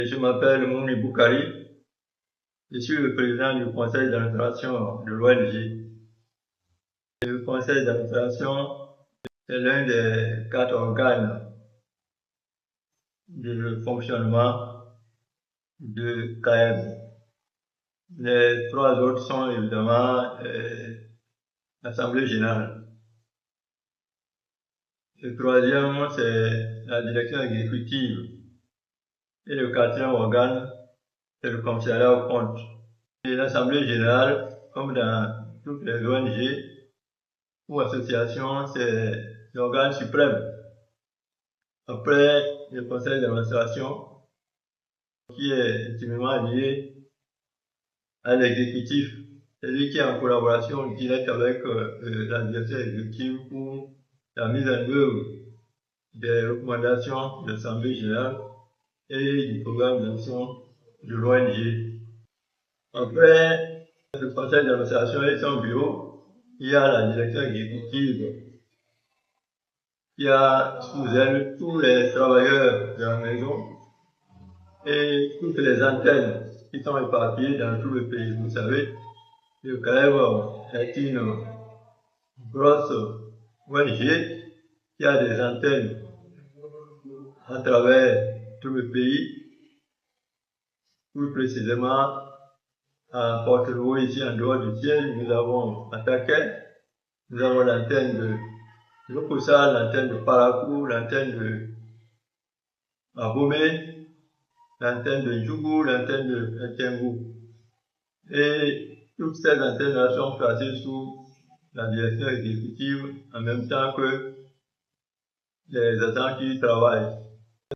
Je m'appelle Mouni Boukari, je suis le président du conseil d'administration de l'ONG. Le conseil d'administration est l'un des 4 organes de fonctionnement de CAEB. Les 3 autres sont évidemment l'Assemblée générale. Le 3e, c'est la direction exécutive. Et le 4e organe, c'est le commissariat aux comptes. Et l'Assemblée générale, comme dans toutes les ONG ou associations, c'est l'organe suprême. Après le conseil d'administration, qui est intimement lié à l'exécutif, c'est lui qui est en collaboration directe avec la direction exécutive pour la mise en œuvre des recommandations de l'Assemblée générale et du programme d'action de l'ONG. Après le conseil d'administration et son bureau, il y a la direction exécutive qui a sous elle tous les travailleurs de la maison et toutes les antennes qui sont éparpillées dans tout le pays. Vous savez, le CAEB est une grosse ONG qui a des antennes à travers tout le pays, plus précisément à Porto-Novo, ici en dehors du ciel, nous avons Ataquet, nous avons l'antenne de Lokossa, l'antenne de Parakou, l'antenne de Abomey, l'antenne de Djougou, l'antenne de Ntengu. Et toutes ces antennes-là sont placées sous la direction exécutive en même temps que les agents qui y travaillent.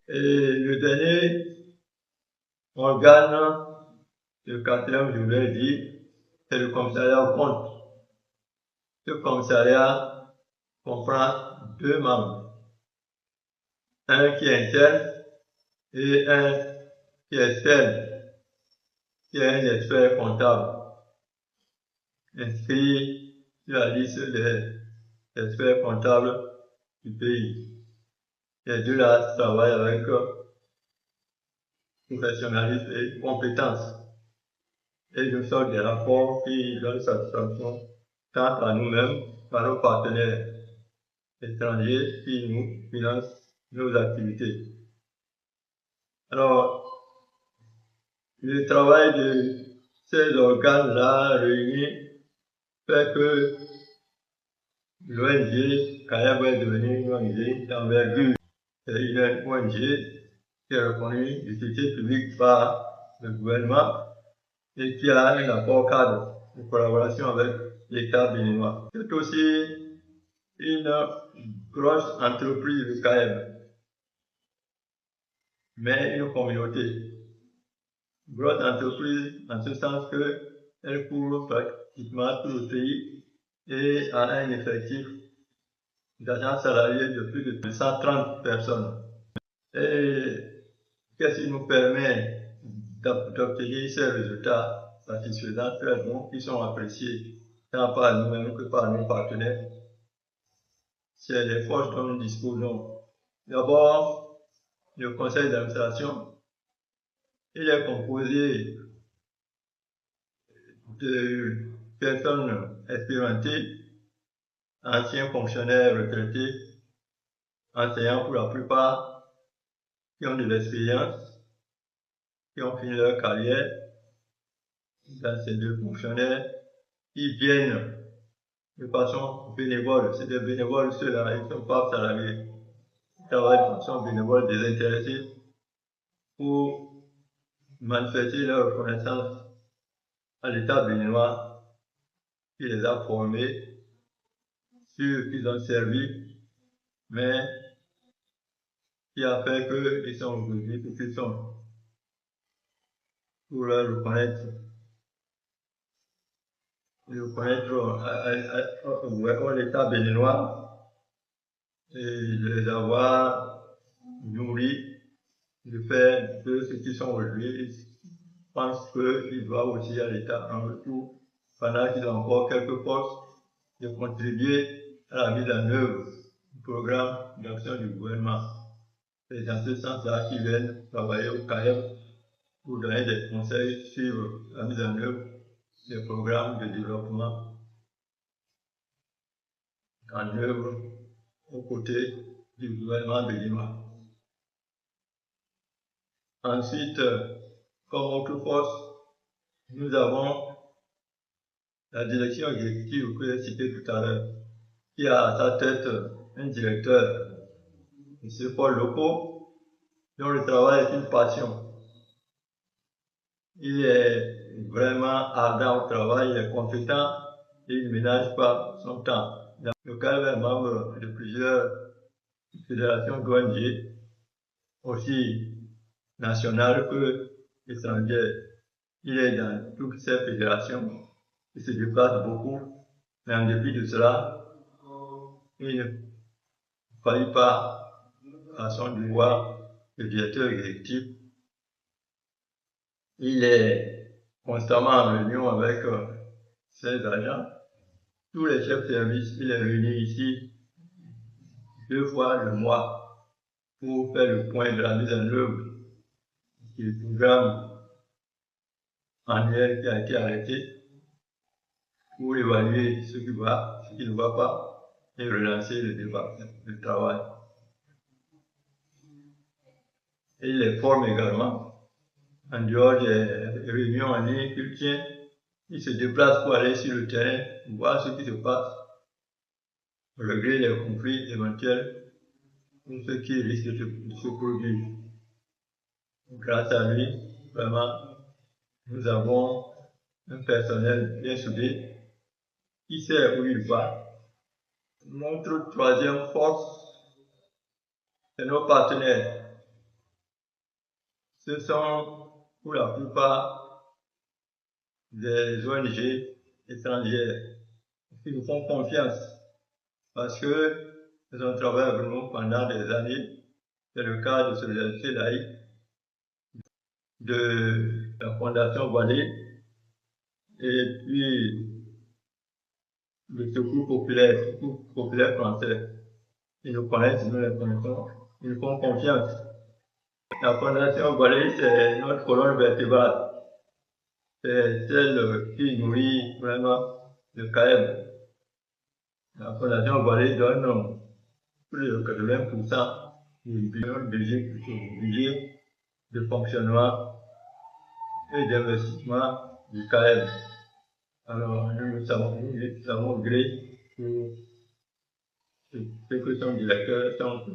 Et le dernier organe, le 4e, je voulais dire, c'est le commissariat aux comptes. Ce commissariat comprend 2 membres, un qui est interne et un qui est externe, qui est un expert comptable, inscrit sur la liste des experts comptables du pays. Les deux là travaillent avec professionnalisme et compétence. Et nous sortent des rapports qui donnent satisfaction tant à nous-mêmes qu'à nos partenaires étrangers qui nous financent nos activités. Alors, le travail de ces organes-là réunis fait que l'ONG CAEB est devenue une ONG d'envergure. C'est une ONG qui est reconnue d'utilité publique par le gouvernement et qui a un accord cadre de collaboration avec l'État béninois. C'est aussi une grosse entreprise de CAEB, mais une communauté. Grosse entreprise en ce sens qu'elle couvre pratiquement tout le pays et a un effectif d'agents salariés de plus de 130 personnes. Et qu'est-ce qui nous permet d'obtenir ces résultats satisfaisants, très bons, qui sont appréciés tant par nous-mêmes que par nos partenaires? C'est les forces dont nous disposons. D'abord, le conseil d'administration, il est composé de personnes expérimentées, anciens fonctionnaires retraités, enseignants pour la plupart, qui ont de l'expérience, qui ont fini leur carrière dans ces 2 fonctionnaires, qui viennent de façon bénévole. C'est des bénévoles ceux-là, ils ne sont pas salariés. Ils travaillent de façon bénévole, désintéressée, pour manifester leur reconnaissance à l'État béninois qui les a formés, ceux qu'ils ont servi, mais qui a fait qu'ils sont aujourd'hui ce qu'ils sont. Pour leur reconnaître à l'État béninois et les avoir nourris de faire de ce qu'ils sont aujourd'hui. Je pense qu'ils doivent aussi à l'État en retour, pendant qu'ils ont encore quelques postes, de contribuer à la mise en œuvre du programme d'action du gouvernement. C'est dans ce sens-là qu'ils viennent travailler au CAEB pour donner des conseils sur la mise en œuvre des programmes de développement en œuvre aux côtés du gouvernement béninois. Ensuite, comme autre force, nous avons la direction exécutive que j'ai citée tout à l'heure, qui a à sa tête un directeur, M. Paul Loco, dont le travail est une passion. Il est vraiment ardent au travail, il est compétent et il ne ménage pas son temps. Le cadre est membre de plusieurs fédérations d'ONG, aussi nationales que étrangères. Il est dans toutes ces fédérations, il se déplace beaucoup, mais en dépit de cela, il ne faillit pas à son devoir de directeur exécutif. Il est constamment en réunion avec ses agents. Tous les chefs de service, il est réuni ici 2 fois le mois pour faire le point de la mise en œuvre du programme annuel qui a été arrêté pour évaluer ce qui va, ce qui ne va pas et relancer le débat, le travail. Et il les forme également. En dehors des réunions en ligne qu'il tient, il se déplace pour aller sur le terrain, voir ce qui se passe, régler les conflits éventuels ou ce qui risque de se produire. Grâce à lui, vraiment, nous avons un personnel bien soudé qui sait où il va. Notre troisième force, c'est nos partenaires. Ce sont pour la plupart des ONG étrangères qui nous font confiance parce que ils ont travaillé avec nous pendant des années. C'est le cas de Solidarité laïque, de la Fondation Vallée et puis le Secours populaire français. Ils nous connaissent, nous les connaissons, ils nous font confiance. La Fondation Vallée, c'est notre colonne vertébrale. C'est celle qui nourrit vraiment le CAEB. La Fondation Vallée donne plus de 80% du budget de fonctionnement et d'investissement du CAEB. Alors, nous savons gré pour ce que son directeur, son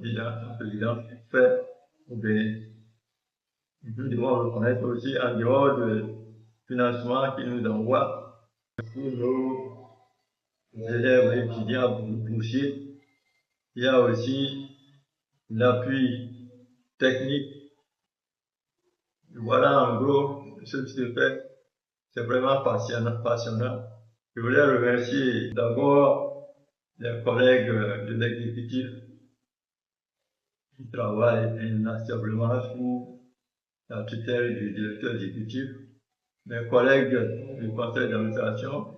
président fait au Bénin. Nous devons reconnaître aussi, en dehors du financement qu'il nous envoie pour nos élèves et étudiants boursiers, il y a aussi l'appui technique. Voilà en gros ce qui se fait. C'est vraiment passionnant. Je voulais remercier d'abord les collègues de l'exécutif qui travaillent inlassablement sous la tutelle du directeur exécutif, mes collègues du conseil d'administration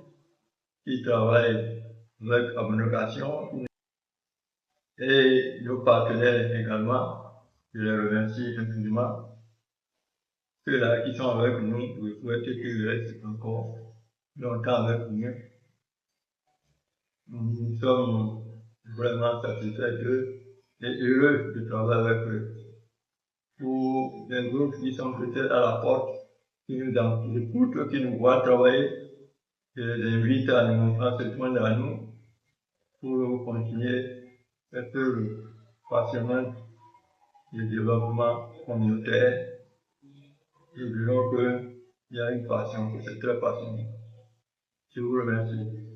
qui travaillent avec abnégation et nos partenaires également. Je les remercie infiniment. Ceux-là qui sont avec nous, je souhaite qu'ils restent encore longtemps avec nous. Nous sommes vraiment satisfaits d'eux et heureux de travailler avec eux. Pour les groupes qui sont peut-être à la porte, qui nous écoutent, qui nous voient travailler, je les invite à se joindre à nous pour continuer cette œuvre passionnante de développement communautaire. Nous dirons qu'il y a une passion, c'est très passionnant. Je vous remercie.